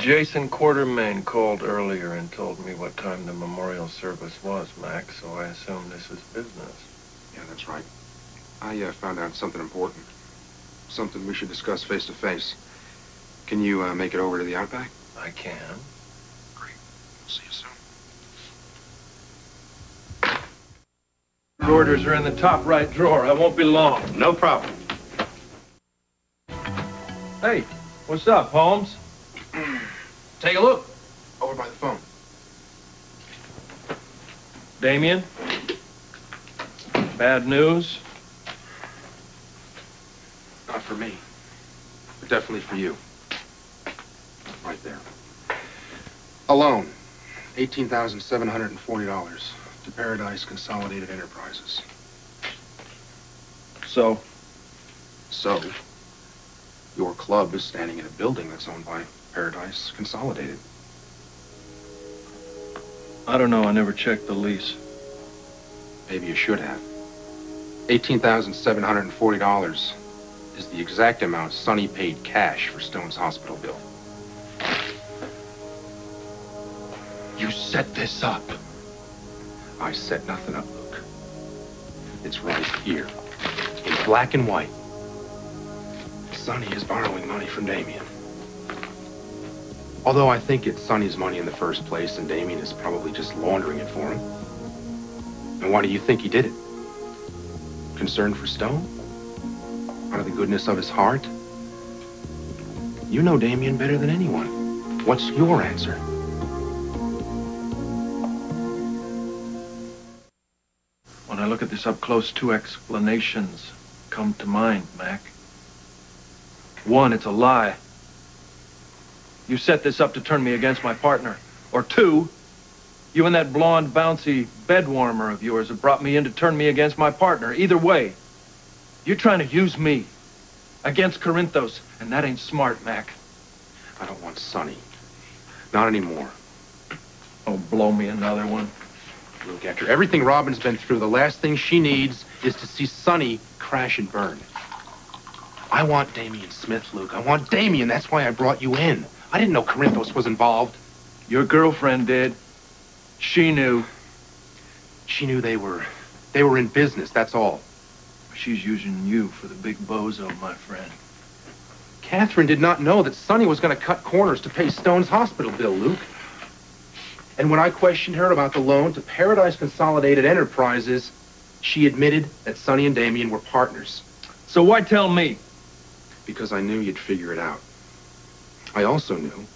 Jason Quartermain called earlier and told me what time the memorial service was, Mac, so I assume this is business. Yeah, that's right. I found out something important. Something we should discuss face to face. Can you make it over to the Outback? I can. Great. See you soon. The orders are in the top right drawer. I won't be long. No problem. Hey, what's up, Holmes? Take a look. Over by the phone. Damien? Bad news? Not for me, but definitely for you. Right there. A loan, $18,740 to Paradise Consolidated Enterprises. So, your club is standing in a building that's owned by Paradise Consolidated. I don't know. I never checked the lease. Maybe you should have. $18,740 is the exact amount Sonny paid cash for Stone's hospital bill. You set this up. I set nothing up, Luke. It's right here, in black and white. Sonny is borrowing money from Damien. Although I think it's Sonny's money in the first place, and Damien is probably just laundering it for him. And why do you think he did it? Concern for Stone? Out of the goodness of his heart? You know Damien better than anyone. What's your answer? When I look at this up close, two explanations come to mind, Mac. One, it's a lie. You set this up to turn me against my partner. Or two, you and that blonde, bouncy bed warmer of yours have brought me in to turn me against my partner. Either way, you're trying to use me against Corinthos, and that ain't smart, Mac. I don't want Sonny. Not anymore. Oh, blow me another one. Luke, after everything Robin's been through, the last thing she needs is to see Sonny crash and burn. I want Damien Smith, Luke. I want Damien. That's why I brought you in. I didn't know Corinthos was involved. Your girlfriend did. She knew. She knew they were in business, that's all. She's using you for the big bozo, my friend. Catherine did not know that Sonny was going to cut corners to pay Stone's hospital bill, Luke. And when I questioned her about the loan to Paradise Consolidated Enterprises, she admitted that Sonny and Damien were partners. So why tell me? Because I knew you'd figure it out. I also knew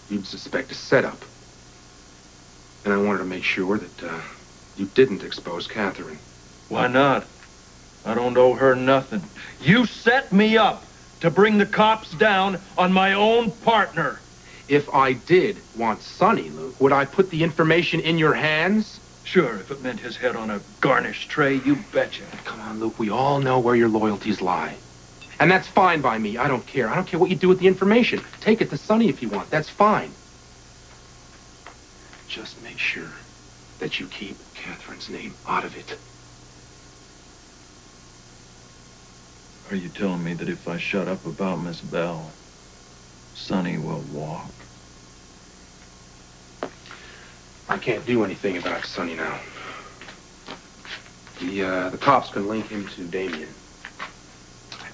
you'd suspect a setup. And I wanted to make sure that you didn't expose Catherine. Why not? I don't owe her nothing. You set me up to bring the cops down on my own partner. If I did want Sonny, Luke, would I put the information in your hands? Sure, if it meant his head on a garnish tray, you betcha. Come on, Luke, we all know where your loyalties lie. And that's fine by me. I don't care. I don't care what you do with the information. Take it to Sonny if you want. That's fine. Just make sure that you keep Catherine's name out of it. Are you telling me that if I shut up about Miss Bell, Sonny will walk? I can't do anything about Sonny now. The cops can link him to Damien.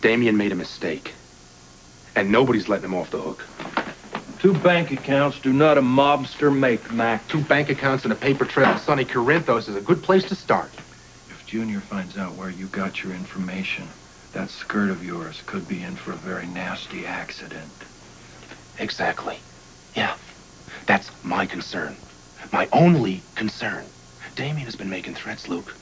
Damien made a mistake. And nobody's letting him off the hook. 2 bank accounts do not a mobster make, Mac. 2 bank accounts and a paper trail of Sonny Corinthos is a good place to start. If Junior finds out where you got your information, that skirt of yours could be in for a very nasty accident. Exactly. Yeah. That's my concern. My only concern. Damien has been making threats, Luke.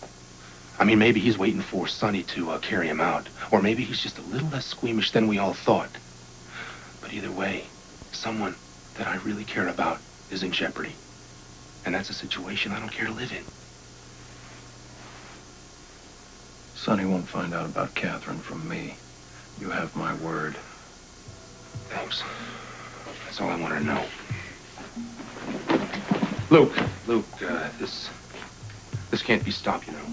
I mean, maybe he's waiting for Sonny to carry him out. Or maybe he's just a little less squeamish than we all thought. But either way, someone that I really care about is in jeopardy. And that's a situation I don't care to live in. Sonny won't find out about Catherine from me. You have my word. Thanks. That's all I want to know. Luke, this can't be stopped, you know.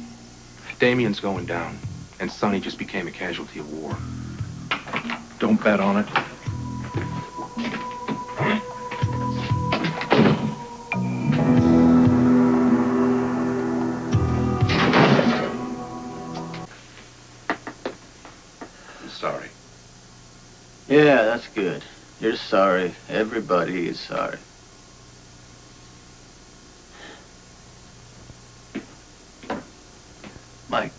Damien's going down, and Sonny just became a casualty of war. Don't bet on it. We're sorry. Everybody is sorry. Mike.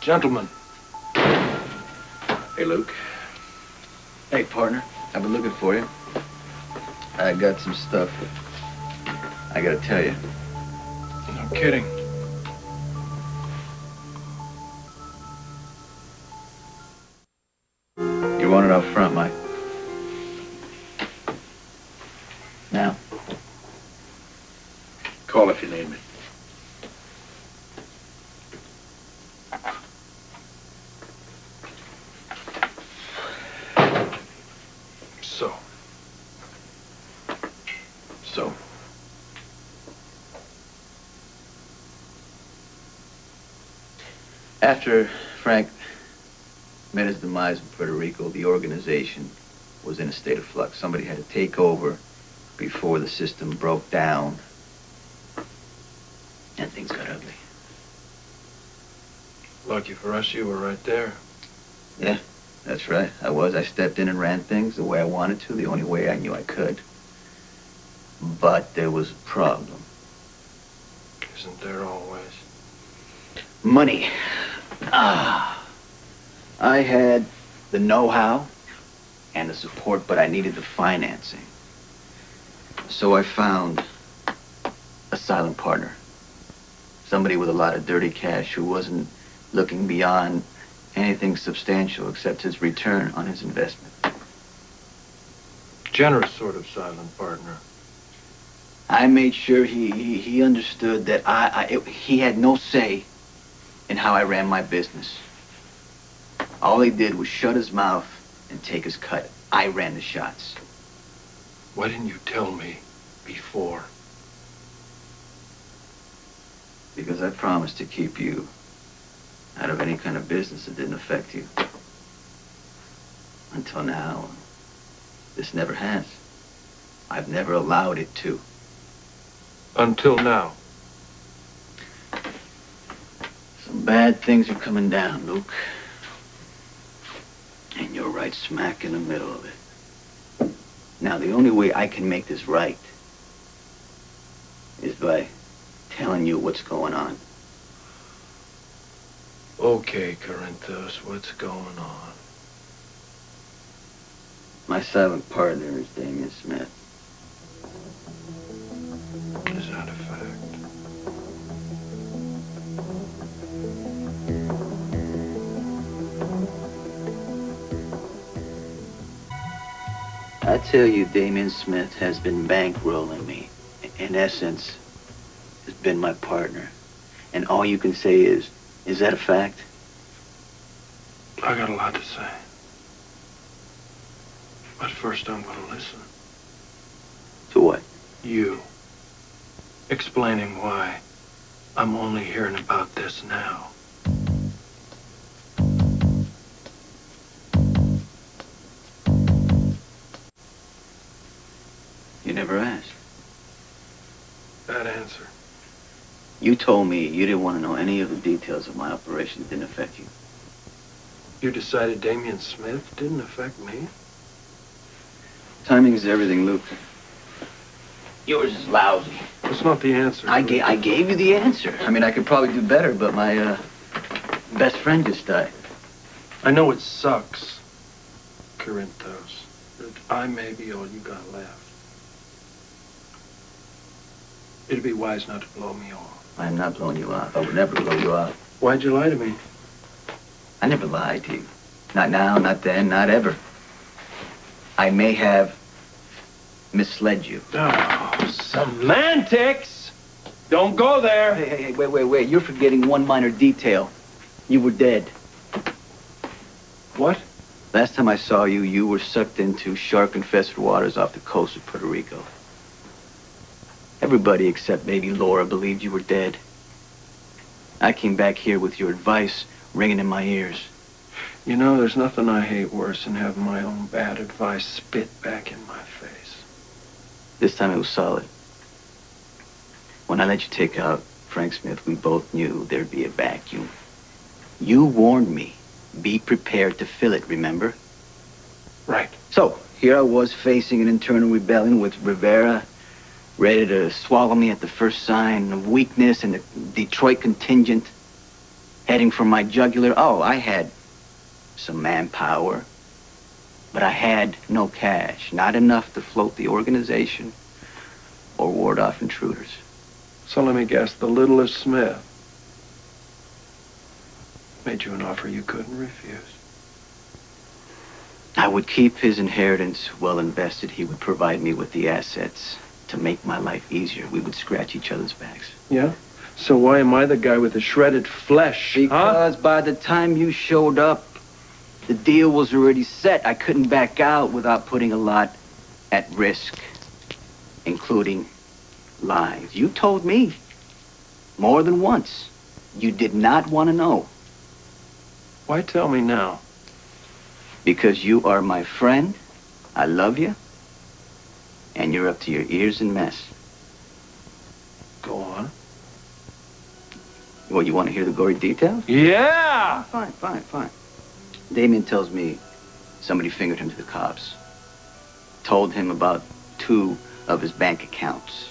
Gentlemen. Hey, Luke. Hey, partner. I've been looking for you. I got some stuff I gotta tell you. No kidding. You want it up front, Mike. Now. Call if you need me. So. After Frank met his demise in Puerto Rico, the organization was in a state of flux. Somebody had to take over before the system broke down and things got ugly. Lucky for us, you were right there. Yeah, that's right. I was. I stepped in and ran things the way I wanted to, the only way I knew I could. But there was a problem. Isn't there always? Money. I had the know-how and the support, but I needed the financing. So I found a silent partner. Somebody with a lot of dirty cash who wasn't looking beyond anything substantial except his return on his investment. Generous sort of silent partner. I made sure he understood that he had no say in how I ran my business. All he did was shut his mouth and take his cut. I ran the shots. Why didn't you tell me before? Because I promised to keep you out of any kind of business that didn't affect you. Until now, this never has. I've never allowed it to. Until now. Some bad things are coming down, Luke. And you're right smack in the middle of it. Now, the only way I can make this right is by telling you what's going on. Okay, Corinthos, what's going on? My silent partner is Damien Smith. Is that a fact? I tell you, Damien Smith has been bankrolling me. In essence, has been my partner. And all you can say is that a fact? I got a lot to say. But first I'm gonna listen. To what? You. Explaining why I'm only hearing about this now. You never asked. Bad answer. You told me you didn't want to know any of the details of my operation that didn't affect you. You decided Damien Smith didn't affect me? Timing is everything, Luke. Yours is lousy. That's not the answer. I gave you the answer. I mean, I could probably do better, but my best friend just died. I know it sucks, Corinthos, that I may be all you got left. It'd be wise not to blow me off. I'm not blowing you off. I would never blow you off. Why'd you lie to me? I never lied to you. Not now, not then, not ever. I may have misled you. Oh, semantics! Don't go there! Hey, wait. You're forgetting one minor detail. You were dead. What? Last time I saw you, you were sucked into shark-infested waters off the coast of Puerto Rico. Everybody except maybe Laura believed you were dead. I came back here with your advice ringing in my ears. You know, there's nothing I hate worse than having my own bad advice spit back in my face. This time it was solid. When I let you take out Frank Smith, we both knew there'd be a vacuum. You warned me. Be prepared to fill it, remember? Right. So, here I was facing an internal rebellion with Rivera ready to swallow me at the first sign of weakness, and the Detroit contingent heading for my jugular. Oh, I had some manpower, but I had no cash, not enough to float the organization or ward off intruders. So let me guess, the littlest Smith made you an offer you couldn't refuse. I would keep his inheritance well invested. He would provide me with the assets to make my life easier. We would scratch each other's backs. Yeah? So why am I the guy with the shredded flesh, Because by the time you showed up, the deal was already set. I couldn't back out without putting a lot at risk, including lives. You told me more than once you did not want to know. Why tell me now? Because you are my friend, I love you, and you're up to your ears in mess. Go on. Well, you want to hear the gory details? Yeah! Fine. Damien tells me somebody fingered him to the cops. Told him about 2 of his bank accounts.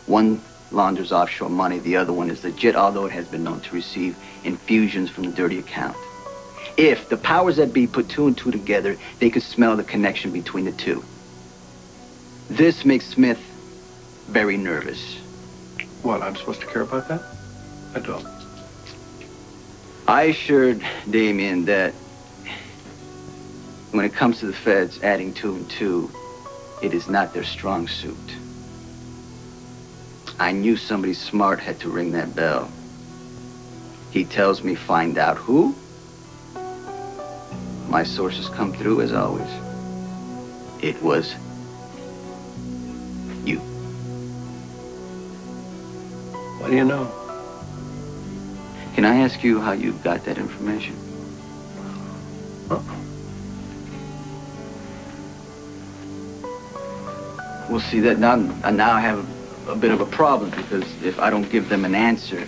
One launders offshore money, the other one is legit, although it has been known to receive infusions from the dirty account. If the powers that be put 2 and 2 together, they could smell the connection between the 2. This makes Smith very nervous. What, I'm supposed to care about that? I don't. I assured Damien that when it comes to the feds adding 2 and 2, it is not their strong suit. I knew somebody smart had to ring that bell. He tells me find out who. My sources come through as always. It was you. What do you know? Can I ask you how you got that information? We'll see that now I have a bit of a problem, because if I don't give them an answer,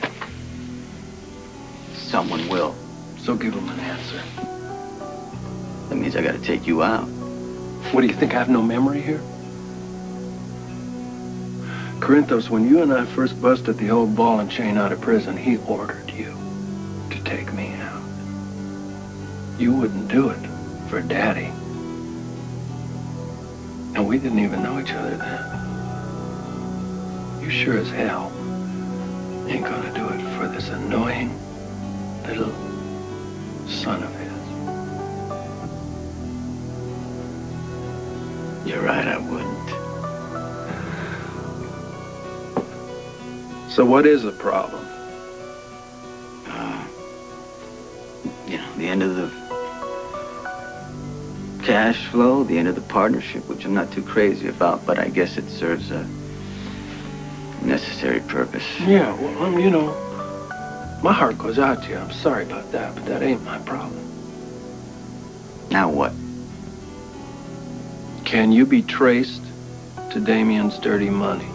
someone will. So give him an answer. That means I gotta take you out. What, do you think I have no memory here? Corinthos, when you and I first busted the old ball and chain out of prison, he ordered you to take me out. You wouldn't do it for Daddy. And we didn't even know each other then. You sure as hell ain't gonna do it for this annoying little son of his. You're right, I wouldn't. So what is the problem? The end of the cash flow, the end of the partnership, which I'm not too crazy about, but I guess it serves a necessary purpose. Yeah, well, you know, my heart goes out to you. I'm sorry about that, but that ain't my problem. Now what? Can you be traced to Damien's dirty money?